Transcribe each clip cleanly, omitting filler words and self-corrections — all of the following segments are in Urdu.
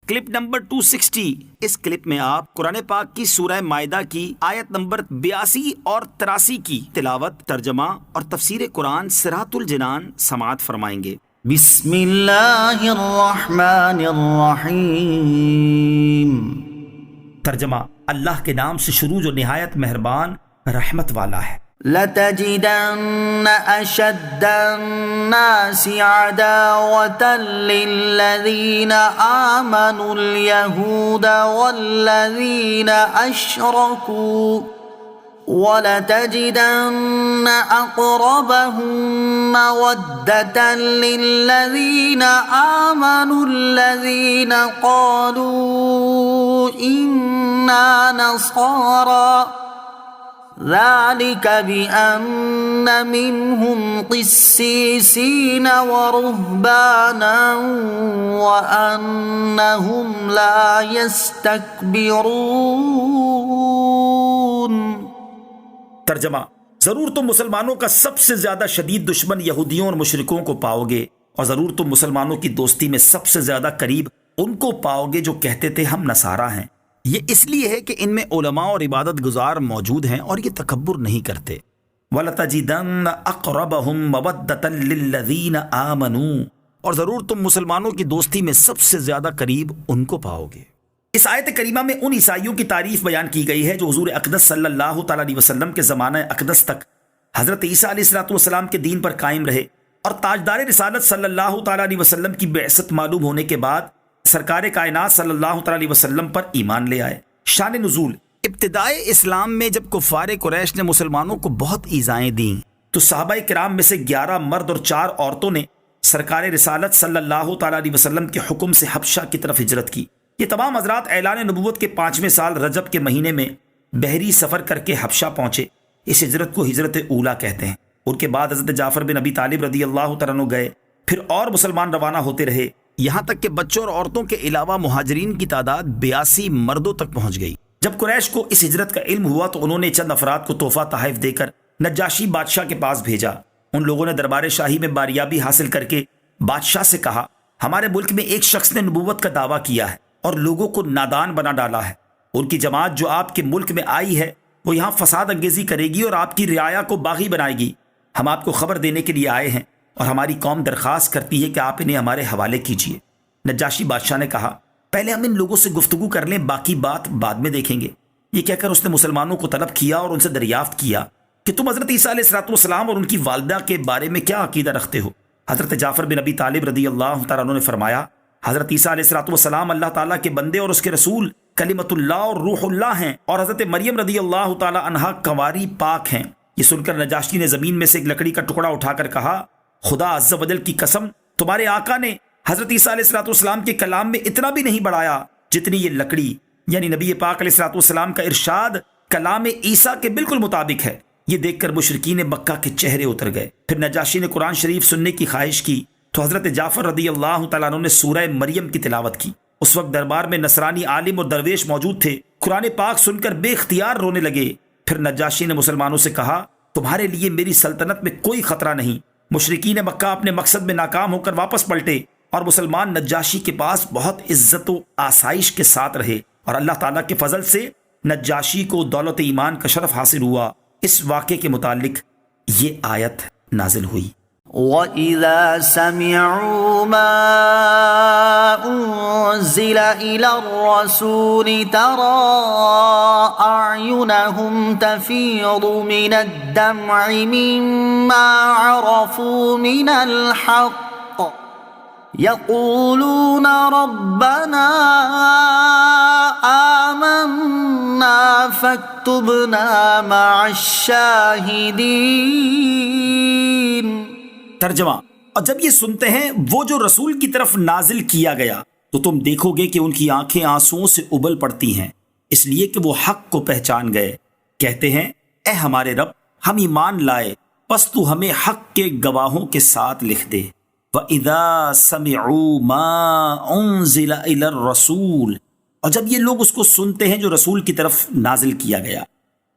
Clip number 260۔ اس کلپ میں آپ قرآن پاک کی سورہ مائدہ کی آیت نمبر 82 اور 83 کی تلاوت، ترجمہ اور تفسیر قرآن صراط الجنان سماعت فرمائیں گے۔ بسم اللہ الرحمن الرحیم۔ ترجمہ، اللہ کے نام سے شروع جو نہایت مہربان رحمت والا ہے۔ لَتَجِدَنَّ أَشَدَّ النَّاسِ عَدَاوَةً لِّلَّذِينَ آمَنُوا الْيَهُودَ وَالَّذِينَ أَشْرَكُوا وَلَتَجِدَنَّ أَقْرَبَهُم مَّوَدَّةً لِّلَّذِينَ آمَنُوا الَّذِينَ قَالُوا إِنَّا نَصَارَىٰ ذَلِكَ بِأَنَّ مِنْهُمْ قِسِّيسِينَ وَرُهْبَانًا وَأَنَّهُمْ لَا يَسْتَكْبِرُونَ۔ ترجمہ، ضرور تم مسلمانوں کا سب سے زیادہ شدید دشمن یہودیوں اور مشرکوں کو پاؤ گے، اور ضرور تم مسلمانوں کی دوستی میں سب سے زیادہ قریب ان کو پاؤ گے جو کہتے تھے ہم نصارہ ہیں۔ یہ اس لیے ہے کہ ان میں علماء اور عبادت گزار موجود ہیں اور یہ تکبر نہیں کرتے۔ وَلَتَجِدَنَّ أَقْرَبَهُم مَّوَدَّةً لِّلَّذِينَ آمَنُوا، اور ضرور تم مسلمانوں کی دوستی میں سب سے زیادہ قریب ان کو پاؤ گے۔ اس آیت کریمہ میں ان عیسائیوں کی تعریف بیان کی گئی ہے جو حضور اقدس صلی اللہ تعالیٰ علیہ وسلم کے زمانہ اقدس تک حضرت عیسیٰ علیہ السلام کے دین پر قائم رہے، اور تاجدار رسالت صلی اللہ تعالیٰ علیہ وسلم کی بعثت معلوم ہونے کے بعد سرکار کائنات صلی اللہ تعالیٰ علیہ وسلم پر ایمان لے آئے۔ شان نزول، ابتدائے اسلام میں جب کفار قریش نے مسلمانوں کو بہت ایذائیں دیں تو صحابہ کرام میں سے 11 مرد اور 4 عورتوں نے سرکار رسالت صلی اللہ تعالیٰ علیہ وسلم کے حکم سے حبشہ کی طرف ہجرت کی۔ یہ تمام حضرات اعلان نبوت کے 5ویں سال رجب کے مہینے میں بحری سفر کر کے حبشہ پہنچے۔ اس ہجرت کو ہجرت اولا کہتے ہیں۔ ان کے بعد حضرت جعفر بن ابی طالب رضی اللہ تعالیٰ عنہ گئے، پھر اور مسلمان روانہ ہوتے رہے، یہاں تک کہ بچوں اور عورتوں کے علاوہ مہاجرین کی تعداد 82 مردوں تک پہنچ گئی۔ جب قریش کو اس ہجرت کا علم ہوا تو انہوں نے چند افراد کو تحفہ تحائف دے کر نجاشی بادشاہ کے پاس بھیجا۔ ان لوگوں نے دربار شاہی میں باریابی حاصل کر کے بادشاہ سے کہا، ہمارے ملک میں ایک شخص نے نبوت کا دعویٰ کیا ہے اور لوگوں کو نادان بنا ڈالا ہے۔ ان کی جماعت جو آپ کے ملک میں آئی ہے وہ یہاں فساد انگیزی کرے گی اور آپ کی رعایا کو باغی بنائے گی۔ ہم آپ کو خبر دینے کے لیے آئے ہیں اور ہماری قوم درخواست کرتی ہے کہ آپ انہیں ہمارے حوالے کیجیے۔ نجاشی بادشاہ نے کہا، پہلے ہم ان لوگوں سے گفتگو کر لیں، باقی بات بعد میں دیکھیں گے۔ یہ کہہ کر اس نے مسلمانوں کو طلب کیا اور ان سے دریافت کیا کہ تم حضرت عیسیٰ علیہ السلام اور ان کی والدہ کے بارے میں کیا عقیدہ رکھتے ہو؟ حضرت جعفر بن ابی طالب رضی اللہ تعالیٰ عنہ نے فرمایا، حضرت عیسیٰ علیہ السلام اللہ تعالیٰ کے بندے اور اس کے رسول کلمت اللہ اور روح اللہ ہیں، اور حضرت مریم رضی اللہ تعالیٰ عنہا کنواری پاک ہیں۔ یہ سن کر نجاشی نے زمین میں سے ایک لکڑی کا ٹکڑا اٹھا کر کہا، خدا عز و جل کی قسم، تمہارے آقا نے حضرت عیسیٰ علیہ السلام کے کلام میں اتنا بھی نہیں بڑھایا جتنی یہ لکڑی، یعنی نبی پاک علیہ السلام کا ارشاد کلام عیسیٰ کے بالکل مطابق ہے۔ یہ دیکھ کر مشرکین مکہ کے چہرے اتر گئے۔ پھر نجاشی نے قرآن شریف سننے کی خواہش کی تو حضرت جعفر رضی اللہ تعالیٰ عنہ نے سورہ مریم کی تلاوت کی۔ اس وقت دربار میں نصرانی عالم اور درویش موجود تھے، قرآن پاک سن کر بے اختیار رونے لگے۔ پھر نجاشی نے مسلمانوں سے کہا، تمہارے لیے میری سلطنت میں کوئی خطرہ نہیں۔ مشرکین مکہ اپنے مقصد میں ناکام ہو کر واپس پلٹے اور مسلمان نجاشی کے پاس بہت عزت و آسائش کے ساتھ رہے، اور اللہ تعالیٰ کے فضل سے نجاشی کو دولت ایمان کا شرف حاصل ہوا۔ اس واقعے کے متعلق یہ آیت نازل ہوئی۔ وَإِذَا سَمِعُوا مَا أُنزِلَ إِلَى الرَّسُولِ تَرَىٰ أَعْيُنَهُمْ تَفِيضُ مِنَ الدَّمْعِ مِمَّا عَرَفُوا مِنَ الْحَقِّ يَقُولُونَ رَبَّنَا آمَنَّا فَاكْتُبْنَا مَعَ الشَّاهِدِينَ۔ ترجمہ، اور جب یہ سنتے ہیں وہ جو رسول کی طرف نازل کیا گیا تو تم دیکھو گے کہ ان کی آنکھیں آنسوؤں سے ابل پڑتی ہیں، اس لیے کہ وہ حق کو پہچان گئے۔ کہتے ہیں، اے ہمارے رب، ہم ایمان لائے، پس تو ہمیں حق کے گواہوں کے ساتھ لکھ دے۔ وَإِذَا سَمِعُوا مَا أُنزِلَ إِلَى الرَّسُولِ، اور جب یہ لوگ اس کو سنتے ہیں جو رسول کی طرف نازل کیا گیا۔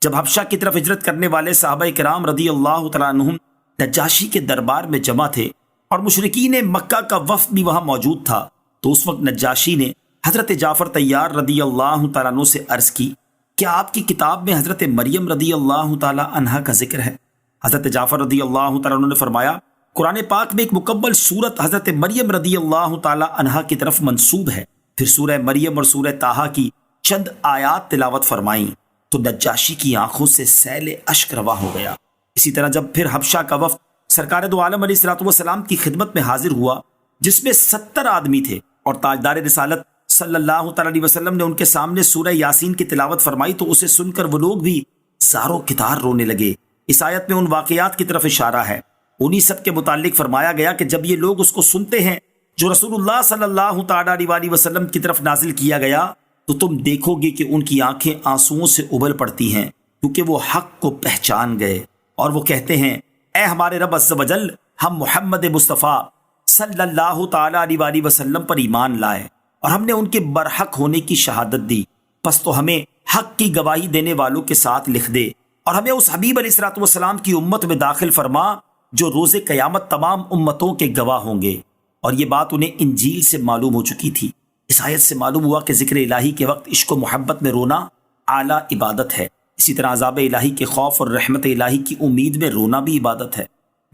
جب حبشہ کی طرف ہجرت کرنے والے صحابہ کرام رضی اللہ تعالیٰ عنہم نجاشی کے دربار میں جمع تھے اور مشرکین مکہ کا وفد بھی وہاں موجود تھا، تو اس وقت نجاشی نے حضرت جعفر طیار رضی اللہ تعالیٰ عنہ سے عرض کی کیا آپ کی کتاب میں حضرت مریم رضی اللہ تعالیٰ عنہا کا ذکر ہے؟ حضرت جعفر رضی اللہ تعالیٰ عنہ نے فرمایا قرآن پاک میں ایک مکمل سورت حضرت مریم رضی اللہ تعالیٰ عنہا کی طرف منسوب ہے۔ پھر سورہ مریم اور سورہ طٰہٰ کی چند آیات تلاوت فرمائیں تو نجاشی کی آنکھوں سے سیل اشک رواں ہو گیا۔ اسی طرح جب پھر حبشہ کا وفد سرکار دو عالم علیہ الصلوۃ والسلام کی خدمت میں حاضر ہوا جس میں 70 آدمی تھے اور تاجدار رسالت صلی اللہ تعالیٰ علیہ وسلم نے ان کے سامنے سورہ یاسین کی تلاوت فرمائی تو اسے سن کر وہ لوگ بھی زاروں کتار رونے لگے۔ اس آیت میں ان واقعات کی طرف اشارہ ہے۔ انہی سب کے متعلق فرمایا گیا کہ جب یہ لوگ اس کو سنتے ہیں جو رسول اللہ صلی اللہ تعالیٰ علیہ وسلم کی طرف نازل کیا گیا تو تم دیکھو گے کہ ان کی آنکھیں آنسوؤں سے ابل پڑتی ہیں کیونکہ وہ حق کو پہچان گئے اور وہ کہتے ہیں اے ہمارے رب عز و جل ہم محمد مصطفیٰ صلی اللہ تعالیٰ علیہ وسلم پر ایمان لائے اور ہم نے ان کے برحق ہونے کی شہادت دی، پس تو ہمیں حق کی گواہی دینے والوں کے ساتھ لکھ دے اور ہمیں اس حبیب علیہ الصلوۃ والسلام کی امت میں داخل فرما جو روز قیامت تمام امتوں کے گواہ ہوں گے۔ اور یہ بات انہیں انجیل سے معلوم ہو چکی تھی۔ اس آیت سے معلوم ہوا کہ ذکر الہی کے وقت عشق و محبت میں رونا اعلیٰ عبادت ہے۔ اسی طرح عذاب الہی کے خوف اور رحمت الہی کی امید میں رونا بھی عبادت ہے۔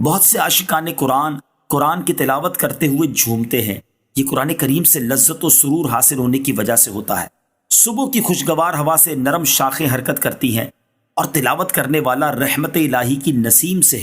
بہت سے عاشقان قرآن کی تلاوت کرتے ہوئے جھومتے ہیں۔ یہ قرآن کریم سے لذت و سرور حاصل ہونے کی وجہ سے ہوتا ہے۔ صبح کی خوشگوار ہوا سے نرم شاخیں حرکت کرتی ہیں اور تلاوت کرنے والا رحمت الہی کی نسیم سے